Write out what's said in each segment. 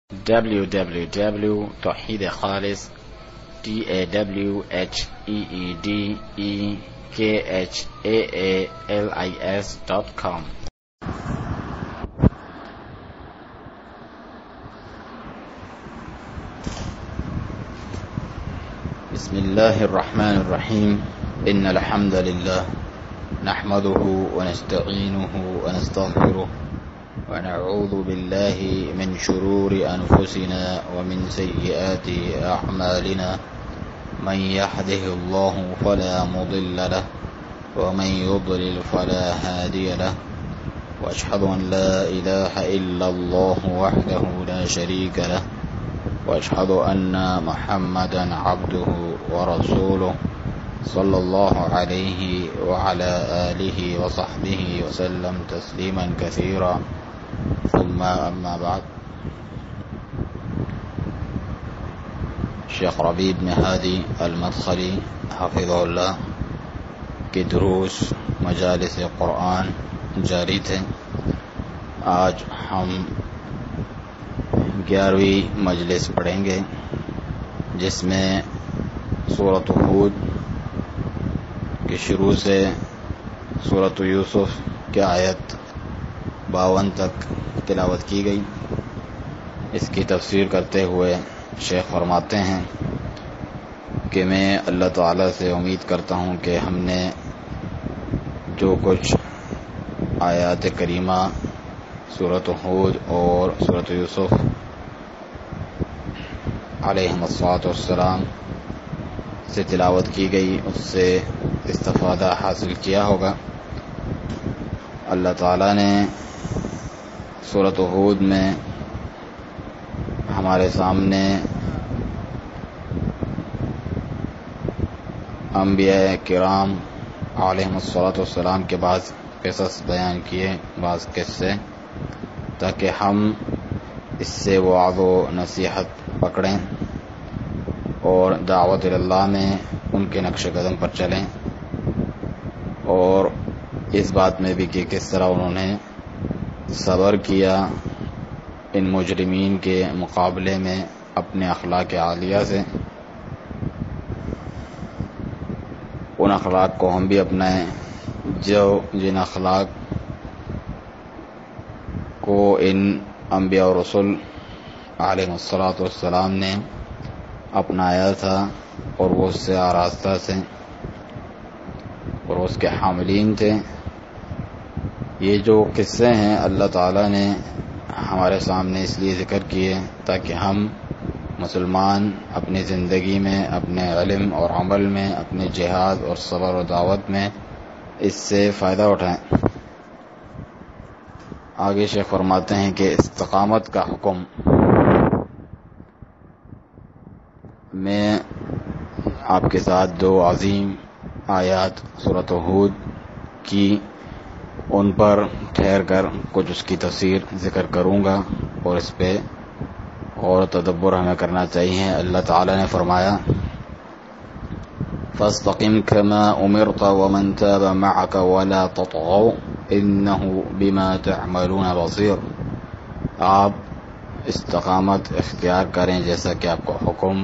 www.tawheedkhalis tawheedekhalis.com. بسم الله الرحمن الرحيم. إن الحمد لله نحمده ونستعينه ونستغفره ونعوذ بالله من شرور أنفسنا ومن سيئات أعمالنا. من يهده الله فلا مضل له ومن يضلل فلا هادي له، وأشهد أن لا إله إلا الله وحده لا شريك له، وأشهد أن محمدا عبده ورسوله صلى الله عليه وعلى آله وصحبه وسلم تسليما كثيرا. ثم أما بعد، شیخ ربیع بن ہادی المدخلی حفظہ اللہ کے دروس مجالس قرآن جاری تھے. آج ہم 11ویں مجلس پڑھیں گے، جس میں سورۃ ہود کے شروع سے سورۃ یوسف کی آیت 52 تک تلاوت کی گئی. اس کی تفسیر کرتے ہوئے شیخ فرماتے ہیں کہ میں اللہ تعالیٰ سے امید کرتا ہوں کہ ہم نے جو کچھ آیات کریمہ سورۃ ہود اور سورۃ یوسف علیہم الصلاۃ والسلام سے تلاوت کی گئی اس سے استفادہ حاصل کیا ہوگا. اللہ تعالیٰ نے سورۃ ہود میں ہمارے سامنے انبیاء کرام علیہم الصلاۃ والسلام کے بعض قصص بیان کیے، بعض قصے، تاکہ ہم اس سے وعظ و نصیحت پکڑیں اور دعوت اللہ میں ان کے نقش قدم پر چلیں، اور اس بات میں بھی کہ کس طرح انہوں نے صبر کیا ان مجرمین کے مقابلے میں اپنے اخلاق عالیہ سے. ان اخلاق کو ہم بھی اپنائیں جن اخلاق کو ان انبیاء و رسول علیہ الصلاۃ والسلام نے اپنایا تھا اور وہ اس سے آراستہ سے اور اس کے حاملین تھے. یہ جو قصے ہیں اللہ تعالیٰ نے ہمارے سامنے اس لیے ذکر کیے تاکہ ہم مسلمان اپنی زندگی میں، اپنے علم اور عمل میں، اپنے جہاد اور صبر و دعوت میں اس سے فائدہ اٹھائیں. آگے شیخ فرماتے ہیں کہ استقامت کا حکم. میں آپ کے ساتھ 2 عظیم آیات سورۃ ہود کی ان پر ٹھہر کر کچھ اس کی تفسیر ذکر کروں گا، اور اس پہ غور و تدبر ہمیں کرنا چاہیے. اللہ تعالی نے فرمایا فَاسْتَقِمْ كَمَا أُمِرْتَ وَمَنْ تَابَ مَعَكَ وَلَا تَطْغَوْا إِنَّهُ بِمَا تَعْمَلُونَ بَصِيرٌ. آپ استقامت اختیار کریں جیسا کہ آپ کو حکم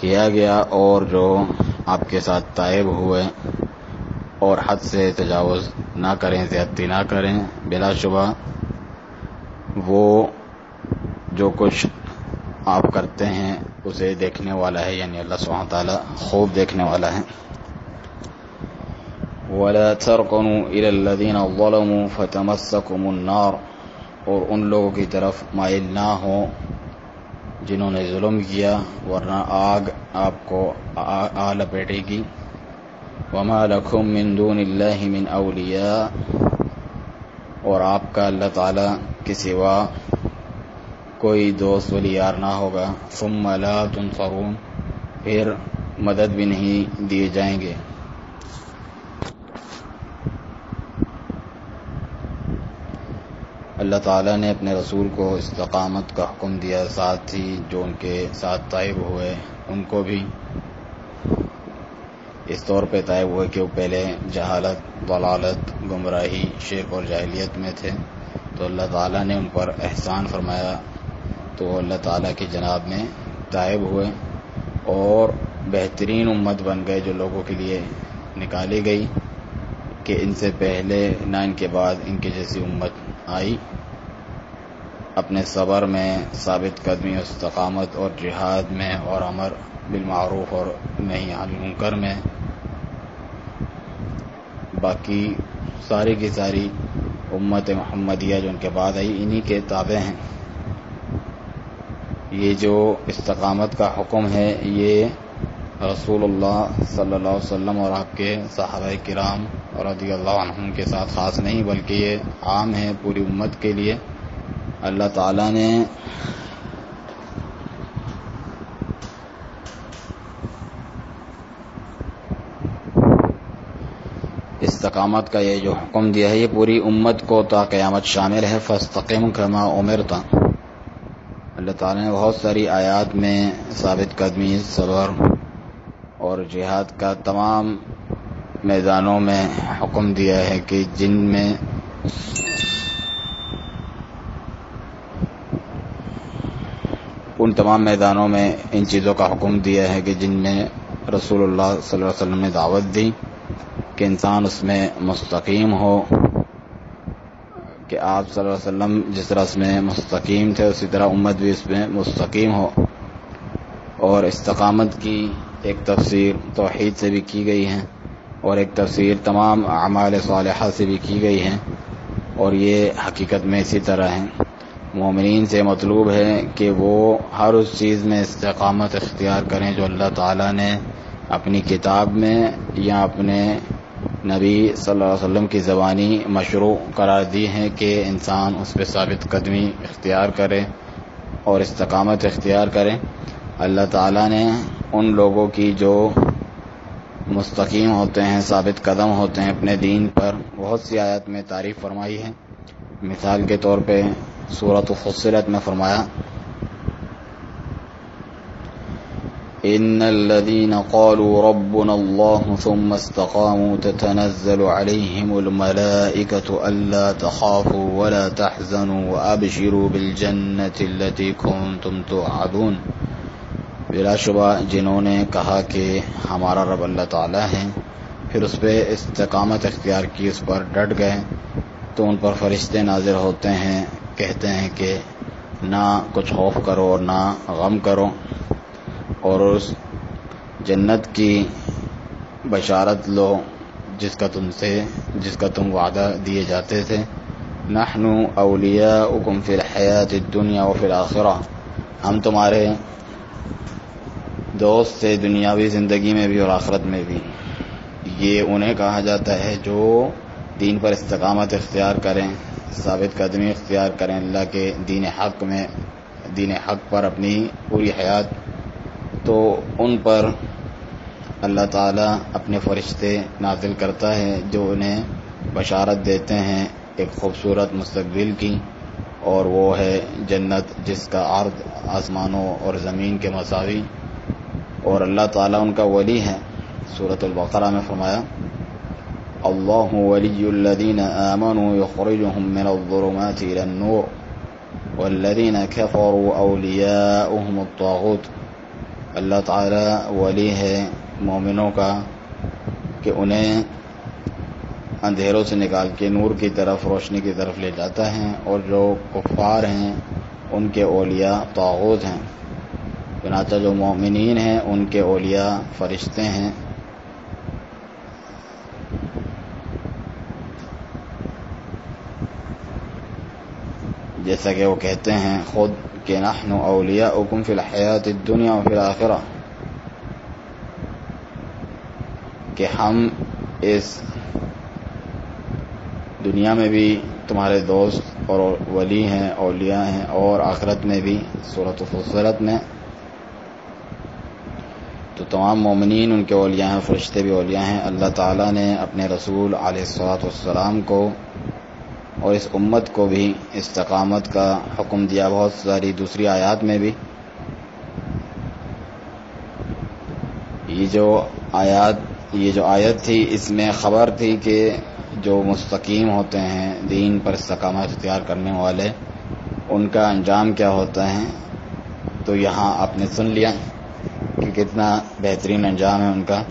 کیا گیا، اور جو آپ کے ساتھ تائب ہوئے اور حد سے تجاوز نہ کریں، زیادتی نہ کریں. بلا شبہ وہ جو کچھ آپ کرتے ہیں اسے دیکھنے والا ہے، یعنی اللہ سبحانہ تعالیٰ خوب دیکھنے والا ہے. وَلَا تَرْكَنُوا إِلَى الَّذِينَ ظَلَمُوا فَتَمَسَّكُمُ النَّارُ. اور ان لوگوں کی طرف مائل نہ ہو جنہوں نے ظلم کیا، ورنہ آگ آپ کو آ لپیٹے گی. وَمَا لَكُم مِّن دُونِ اللَّهِ مِنْ أَوْلِيَاءَ. اور آپ کا اللہ تعالیٰ کے سوا کوئی دوست ولی یار نہ ہوگا. ثُمَّ لَا تُنصَرُونَ. پھر مدد بھی نہیں دیے جائیں گے. اللہ تعالیٰ نے اپنے رسول کو استقامت کا حکم دیا، ساتھ ہی جو ان کے ساتھ طائب ہوئے ان کو بھی اس طور پہ طائب ہوئے کہ وہ پہلے جہالت، ضلالت، گمراہی، شرک اور جاہلیت میں تھے. تو اللہ تعالیٰ نے ان پر احسان فرمایا تو وہ اللہ تعالیٰ کی جناب میں تائب ہوئے اور بہترین امت بن گئے جو لوگوں کے لیے نکالی گئی کہ ان سے پہلے نہ ان کے بعد ان کی جیسی امت آئی. اپنے صبر میں، ثابت قدمی اور استقامت اور جہاد میں اور امر بالمعروف اور نہی عن المنکر میں. باقی ساری کی ساری امت محمدیہ جو ان کے بعد آئی انہی کے تابع ہیں. یہ جو استقامت کا حکم ہے یہ رسول اللہ صلی اللہ علیہ وسلم اور آپ کے صحابہ کرام رضی اللہ عنہم کے ساتھ خاص نہیں بلکہ یہ عام ہے پوری امت کے لیے. اللہ تعالیٰ نے استقامت کا یہ جو حکم دیا ہے یہ پوری امت کو تا قیامت شامل ہے. فاستقم کما امرت. اللہ تعالیٰ نے بہت ساری آیات میں ثابت قدمی، صبر اور جہاد کا تمام میدانوں میں حکم دیا ہے کہ جن میں ان تمام میدانوں میں ان چیزوں کا حکم دیا ہے کہ جن میں رسول اللہ صلی اللہ علیہ وسلم نے دعوت دی کہ انسان اس میں مستقیم ہو، کہ آپ صلی اللہ علیہ وسلم جس طرح اس میں مستقیم تھے اسی طرح امت بھی اس میں مستقیم ہو. اور استقامت کی ایک تفسیر توحید سے بھی کی گئی ہے اور ایک تفسیر تمام اعمال صالحہ سے بھی کی گئی ہے، اور یہ حقیقت میں اسی طرح ہے. مومنین سے مطلوب ہے کہ وہ ہر اس چیز میں استقامت اختیار کریں جو اللہ تعالیٰ نے اپنی کتاب میں یا اپنے نبی صلی اللہ علیہ وسلم کی زبانی مشروع قرار دی ہے کہ انسان اس پہ ثابت قدمی اختیار کرے اور استقامت اختیار کرے. اللہ تعالیٰ نے ان لوگوں کی جو مستقیم ہوتے ہیں، ثابت قدم ہوتے ہیں اپنے دین پر، بہت سی آیات میں تعریف فرمائی ہے. مثال کے طور پہ سورۃ فصلت میں فرمایا ان الذين قالوا ربنا الله ثم استقاموا تتنزل عليهم الملائكة الا تخافوا ولا تحزنوا وابشروا بالجنة التي كنتم توعدون. بلا شبہ جنہوں نے کہا کہ ہمارا رب اللہ تعالیٰ ہے، پھر اس پہ استقامت اختیار کی، اس پر ڈٹ گئے، تو ان پر فرشتے نازل ہوتے ہیں، کہتے ہیں کہ نہ کچھ خوف کرو اور نہ غم کرو، اور اس جنت کی بشارت لو جس کا تم وعدہ دیے جاتے تھے. نحن اولیاؤکم فی الحیات الدنیا وفی الآخرہ. ہم تمہارے دوست سے دنیاوی زندگی میں بھی اور آخرت میں بھی. یہ انہیں کہا جاتا ہے جو دین پر استقامت اختیار کریں، ثابت قدمی اختیار کریں، اللہ کے دین حق پر اپنی پوری حیات. تو ان پر اللہ تعالیٰ اپنے فرشتے نازل کرتا ہے جو انہیں بشارت دیتے ہیں ایک خوبصورت مستقبل کی، اور وہ ہے جنت جس کا عرض آسمانوں اور زمین کے مساوی، اور اللہ تعالیٰ ان کا ولی ہے. سورۃ البقرہ میں فرمایا اللہ ولی الذین آمنوا یخرجهم من الظلمات الى النور والذین کفروا اولیاؤهم الطاغوت. اللہ تعالیٰ ولی ہے مومنوں کا کہ انہیں اندھیروں سے نکال کے نور کی طرف، روشنی کی طرف لے جاتا ہے، اور جو کفار ہیں ان کے اولیاء طاغوت ہیں. چنانچہ جو مومنین ہیں ان کے اولیاء فرشتے ہیں. جیسا کہ وہ کہتے ہیں خود کہ نحن اولیاؤکم فی الحیات الدنیا وفی الآخرہ، کہ ہم اس دنیا میں بھی تمہارے دوست اور ولی ہیں، اولیاء ہیں، اور آخرت میں بھی. سورۃ فصلت میں تو تمام مومنین ان کے اولیاء ہیں، فرشتے بھی اولیاء ہیں. اللہ تعالیٰ نے اپنے رسول علیہ الصلوۃ والسلام کو اور اس امت کو بھی استقامت کا حکم دیا بہت ساری دوسری آیات میں بھی. یہ جو آیت تھی اس میں خبر تھی کہ جو مستقیم ہوتے ہیں دین پر استقامت اختیار کرنے والے، ان کا انجام کیا ہوتا ہے. تو یہاں آپ نے سن لیا کہ کتنا بہترین انجام ہے ان کا.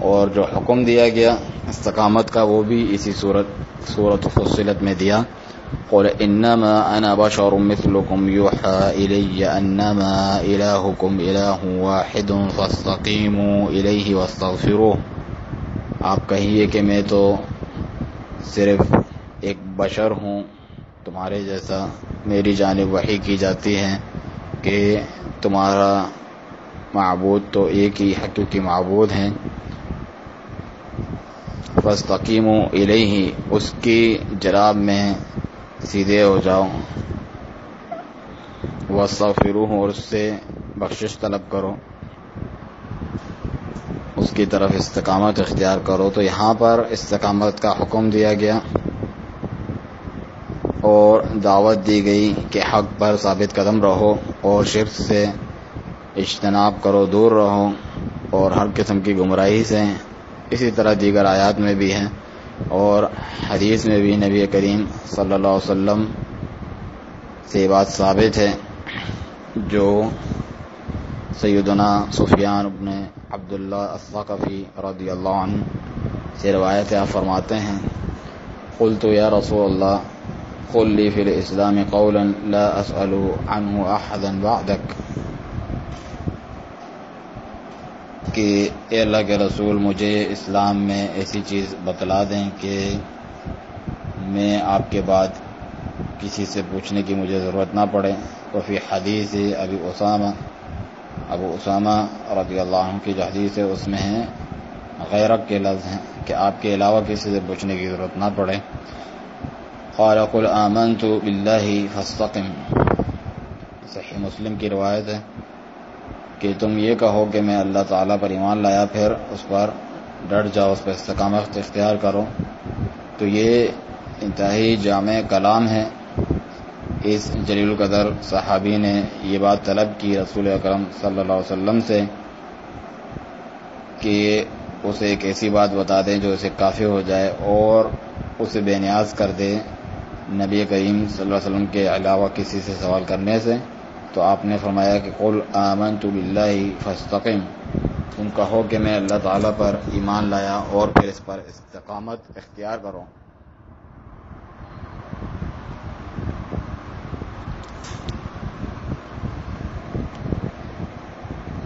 اور جو حکم دیا گیا استقامت کا وہ بھی اسی سورۃ فصلت میں دیا. قل انما انا بشر مثلكم يوحى الي انما الهكم اله واحد فاستقيموا اليه واستغفروه. آپ کہیے کہ میں تو صرف ایک بشر ہوں تمہارے جیسا، میری جانب وحی کی جاتی ہے کہ تمہارا معبود تو ایک ہی حقیقی معبود ہیں. فاستقیموا الیہ، اس کی جناب میں سیدھے ہو جاؤ. واستغفروہ، اور اس سے بخشش طلب کرو، اس کی طرف استقامت اختیار کرو. تو یہاں پر استقامت کا حکم دیا گیا اور دعوت دی گئی کہ حق پر ثابت قدم رہو اور شرک سے اجتناب کرو، دور رہو، اور ہر قسم کی گمراہی سے. اسی طرح دیگر آیات میں بھی ہیں اور حدیث میں بھی نبی کریم صلی اللہ علیہ وسلم سے بات ثابت ہے جو سیدنا سفیان بن عبداللہ الثقفی رضی اللہ عنہ سے روایت ہے. آپ فرماتے ہیں قلت یا رسول اللہ قل لی فی الاسلام قولا لا اسأل عنہ احدا بعدک، کہ اے اللہ کے رسول مجھے اسلام میں ایسی چیز بتلا دیں کہ میں آپ کے بعد کسی سے پوچھنے کی مجھے ضرورت نہ پڑے. وفی حدیث ابو اسامہ رضی اللہ عنہ کی جو حدیث ہے اس میں ہیں غیرک کے لفظ ہیں کہ آپ کے علاوہ کسی سے پوچھنے کی ضرورت نہ پڑے. قال قل آمنت باللہ فاستقم، صحیح مسلم کی روایت ہے کہ تم یہ کہو کہ میں اللہ تعالیٰ پر ایمان لایا، پھر اس پر ڈٹ جاؤ، اس پر استقامت اختیار کرو. تو یہ انتہائی جامع کلام ہے. اس جلیل القدر صحابی نے یہ بات طلب کی رسول اکرم صلی اللہ علیہ وسلم سے کہ اسے ایک ایسی بات بتا دیں جو اسے کافی ہو جائے اور اسے بے نیاز کر دے نبی کریم صلی اللہ علیہ وسلم کے علاوہ کسی سے سوال کرنے سے. تو آپ نے فرمایا کہ قل آمنت باللہ فاستقم، تم کہو کہ میں اللہ تعالیٰ پر ایمان لایا اور پھر اس پر استقامت اختیار کرو.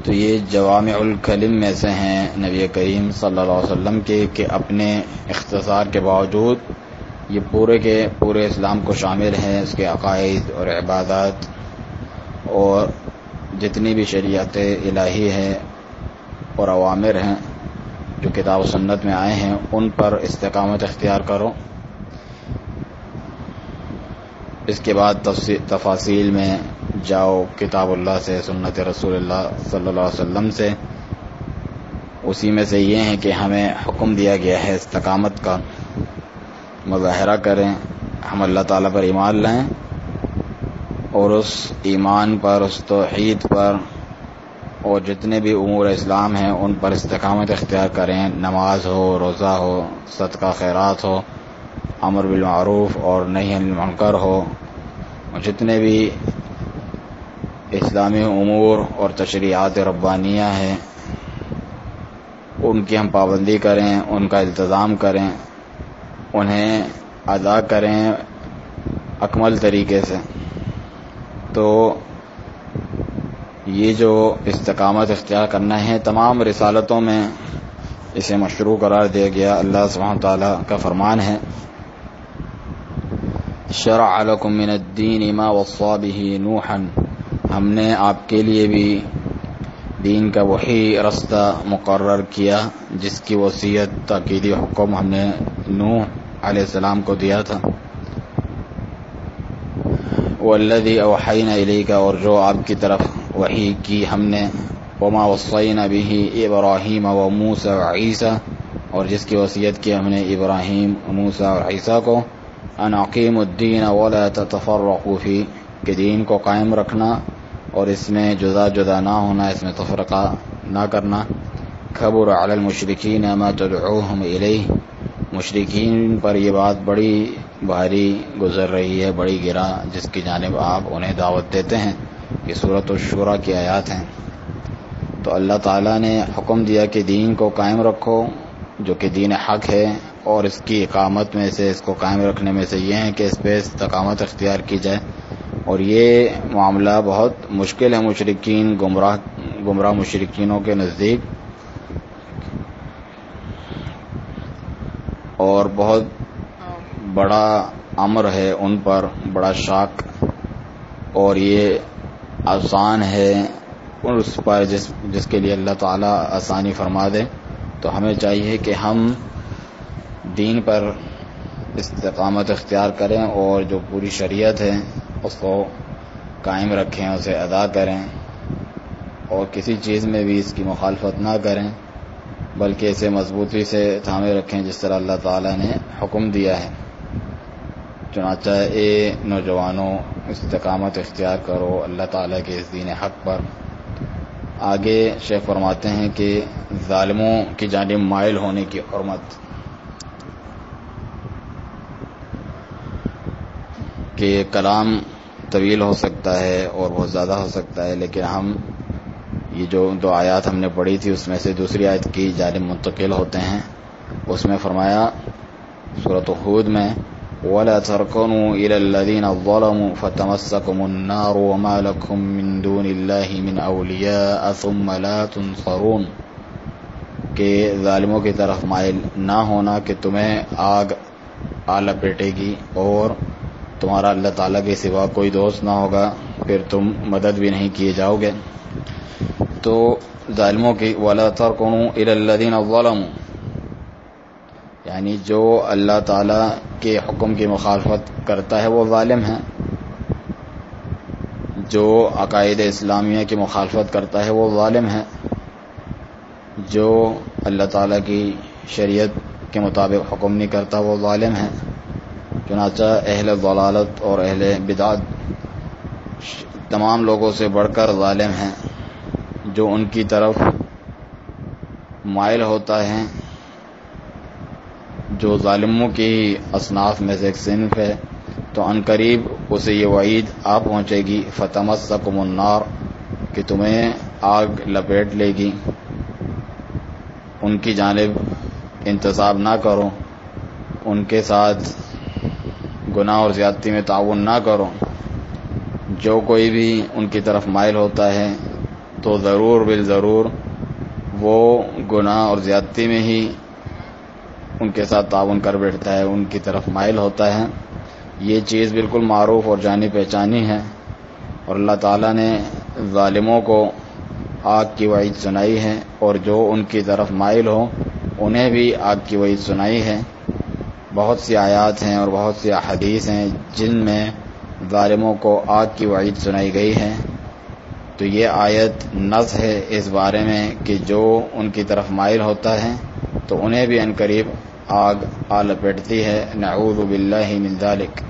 تو یہ جوامع الکلم میں سے ہیں نبی کریم صلی اللہ علیہ وسلم کے کہ اپنے اختصار کے باوجود یہ پورے کے پورے اسلام کو شامل ہیں، اس کے عقائد اور عبادات اور جتنی بھی شریعت الہی ہے اور اوامر ہیں جو کتاب و سنت میں آئے ہیں ان پر استقامت اختیار کرو. اس کے بعد تفاصیل میں جاؤ کتاب اللہ سے، سنت رسول اللہ صلی اللہ علیہ وسلم سے. اسی میں سے یہ ہے کہ ہمیں حکم دیا گیا ہے استقامت کا، مظاہرہ کریں، ہم اللہ تعالیٰ پر ایمان لائیں اور اس ایمان پر، اس توحید پر اور جتنے بھی امور اسلام ہیں ان پر استقامت اختیار کریں. نماز ہو، روزہ ہو، صدقہ خیرات ہو، امر بالمعروف اور نہی عن المنکر ہو، جتنے بھی اسلامی امور اور تشریعات ربانیہ ہیں ان کی ہم پابندی کریں، ان کا التزام کریں، انہیں ادا کریں اکمل طریقے سے. تو یہ جو استقامت اختیار کرنا ہے تمام رسالتوں میں اسے مشروع قرار دیا گیا. اللہ سبحانہ وتعالیٰ کا فرمان ہے شرع لکم من الدین ما وصى به نوحا، ہم نے آپ کے لیے بھی دین کا وہی رستہ مقرر کیا جس کی وصیت تاکیدی حکم ہم نے نوح علیہ السلام کو دیا تھا. والذی اوحینا الیک، اور جو آپ کی طرف وحی کی ہم نے، وما وصینا به ابراہیم وموسیٰ وعیسیٰ، اور جس کی وصیت کی ہم نے ابراہیم، موسیٰ اور عیسیٰ کو، ان اقیموا الدین ولا تتفرقوا فیہ، کہ دین کو قائم رکھنا اور اس میں جدا جدا نہ ہونا، اس میں تفرقہ نہ کرنا. کبر علی المشرکین ما تدعوہم الیہ، مشرکین پر یہ بات بڑی بھاری گزر رہی ہے، بڑی گرا جس کی جانب آپ انہیں دعوت دیتے ہیں. یہ سورۃ الشورى کی آیات ہیں. تو اللہ تعالیٰ نے حکم دیا کہ دین کو قائم رکھو جو کہ دین حق ہے، اور اس کی اقامت میں سے، اس کو قائم رکھنے میں سے یہ ہے کہ اس پہ استقامت اختیار کی جائے. اور یہ معاملہ بہت مشکل ہے مشرکین، گمراہ مشرکینوں کے نزدیک، اور بہت بڑا امر ہے ان پر، بڑا شاق، اور یہ آسان ہے اس پر جس کے لیے اللہ تعالیٰ آسانی فرما دے. تو ہمیں چاہیے کہ ہم دین پر استقامت اختیار کریں اور جو پوری شریعت ہے اس کو قائم رکھیں، اسے ادا کریں، اور کسی چیز میں بھی اس کی مخالفت نہ کریں، بلکہ اسے مضبوطی سے تھامے رکھیں جس طرح اللہ تعالیٰ نے حکم دیا ہے. چنانچہ اے نوجوانوں، استقامت اختیار کرو اللہ تعالیٰ کے اس دین حق پر. آگے شیخ فرماتے ہیں کہ ظالموں کی جانب مائل ہونے کی حرمت، کہ کلام طویل ہو سکتا ہے اور بہت زیادہ ہو سکتا ہے، لیکن ہم یہ جو 2 آیات ہم نے پڑھی تھی اس میں سے دوسری آیت کی جانب منتقل ہوتے ہیں. اس میں فرمایا سورۃ ہود میں وَلَا تَرْكَنُوا إِلَى الَّذِينَ ظَلَمُوا فَتَمَسَّكُمُ النَّارُ وَمَا لَكُم مِّن دُونِ اللَّهِ مِنْ أَوْلِيَاءَ ثُمَّ لَا تُنصَرُونَ، کہ ظالموں کی طرف مائل نہ ہونا کہ تمہیں آگ آ لپیٹے گی اور تمہارا اللہ تعالیٰ کے سوا کوئی دوست نہ ہوگا، پھر تم مدد بھی نہیں کیے جاؤ گے. تو ظالموں کی وَلَا تَرْكَنُوا إِلَى الَّذِينَ ظَلَمُوا، یعنی جو اللہ تعالیٰ کے حکم کی مخالفت کرتا ہے وہ ظالم ہے، جو عقائد اسلامیہ کی مخالفت کرتا ہے وہ ظالم ہے، جو اللہ تعالیٰ کی شریعت کے مطابق حکم نہیں کرتا وہ ظالم ہے. چنانچہ اہل ضلالت اور اہل بدعت تمام لوگوں سے بڑھ کر ظالم ہیں. جو ان کی طرف مائل ہوتا ہے، جو ظالموں کی اصناف میں سے ایک صنف ہے، تو عنقریب اسے یہ وعید آ پہنچے گی فتمسکم النار، کہ تمہیں آگ لپیٹ لے گی. ان کی جانب انتصاب نہ کرو، ان کے ساتھ گناہ اور زیادتی میں تعاون نہ کرو. جو کوئی بھی ان کی طرف مائل ہوتا ہے تو ضرور بالضرور وہ گناہ اور زیادتی میں ہی ان کے ساتھ تعاون کر بیٹھتا ہے، ان کی طرف مائل ہوتا ہے. یہ چیز بالکل معروف اور جانی پہچانی ہے، اور اللہ تعالیٰ نے ظالموں کو آگ کی وعید سنائی ہے، اور جو ان کی طرف مائل ہو انہیں بھی آگ کی وعید سنائی ہے. بہت سی آیات ہیں اور بہت سی احادیث ہیں جن میں ظالموں کو آگ کی وعید سنائی گئی ہے. تو یہ آیت نص ہے اس بارے میں کہ جو ان کی طرف مائل ہوتا ہے تو انہیں بھی عنقریب آگ آ لپیٹتی ہے. نعوذ باللہ من ذالک.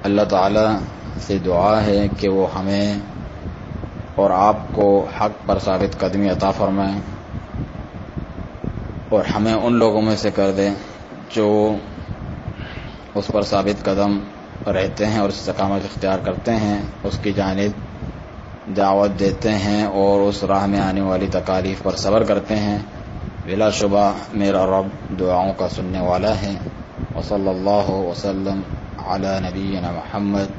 اللہ تعالی سے دعا ہے کہ وہ ہمیں اور آپ کو حق پر ثابت قدمی عطا فرمائیں، اور ہمیں ان لوگوں میں سے کر دیں جو اس پر ثابت قدم رہتے ہیں اور استقامت اختیار کرتے ہیں، اس کی جانب دعوت دیتے ہیں اور اس راہ میں آنے والی تکالیف پر صبر کرتے ہیں. بلا شبہ میرا رب دعاؤں کا سننے والا ہے. وصلی اللہ وسلم علی نبینا محمد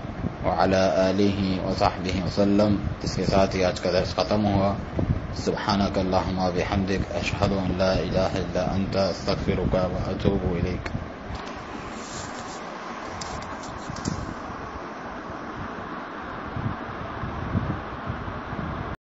وعلی آلہ وصحبہ وسلم. اس کے ساتھ ہی آج کا درس ختم ہوا. سبحانک اللہم وبحمدک، اشہد ان لا الہ الا انت، استغفرک واتوب الیک.